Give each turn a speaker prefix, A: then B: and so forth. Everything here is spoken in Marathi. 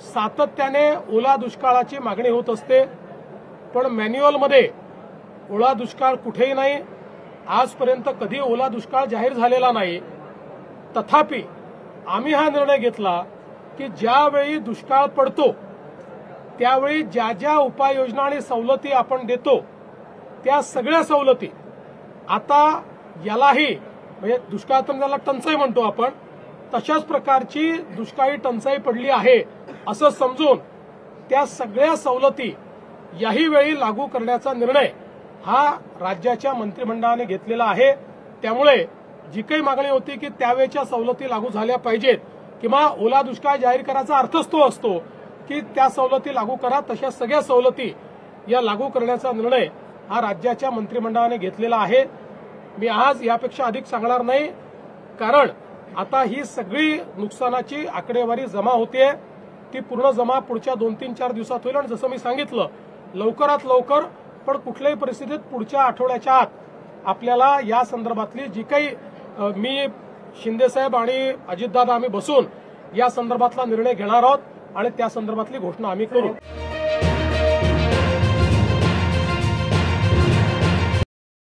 A: सातत्याने ओला दुष्काळाची मागणी होत असते, पण मॅन्युअलमध्ये ओला दुष्काळ कुठेही नाही, आजपर्यंत कधी ओला दुष्काळ जाहीर झालेला नाही। तथापि आम्ही हा निर्णय घेतला की ज्यावेळी दुष्काळ पडतो त्यावेळी ज्या ज्या उपाययोजना आणि सवलती आपण देतो त्या सगळ्या सवलती आता यालाही म्हणजे दुष्काळ त्याला टंचाई म्हणतो आपण, तशाच प्रकारची दुष्काळी टंचाई पडली आहे असं समजून त्या सगळ्या सवलती याही वेळी लागू करण्याचा निर्णय हा राज्याच्या मंत्रिमंडळाने घेतलेला आहे। त्यामुळे जी काही मागणी होती की त्यावेळच्या सवलती लागू झाल्या पाहिजेत किंवा ओला दुष्काळ जाहीर करायचा अर्थच तो असतो की त्या सवलती लागू करा, तशा सगळ्या सवलती या लागू करण्याचा निर्णय हा राज्याच्या मंत्रिमंडळाने घेतलेला आहे। मी आज यापेक्षा अधिक सांगणार नाही, कारण आता ही सगळी नुकसानाची आकडेवारी जमा होते, ती पूर्ण जमा पुढच्या 2-3-4 दिवसात होईल आणि जसं मी सांगितलं लवकरात लवकर, पण कुठल्याही परिस्थितीत पुढच्या आठवड्याच्या आत आपल्याला या संदर्भातली जी काही मी शिंदेसाहेब आणि अजितदादा आम्ही बसून या संदर्भातला निर्णय घेणार आहोत आणि त्या संदर्भातली घोषणा आम्ही करू।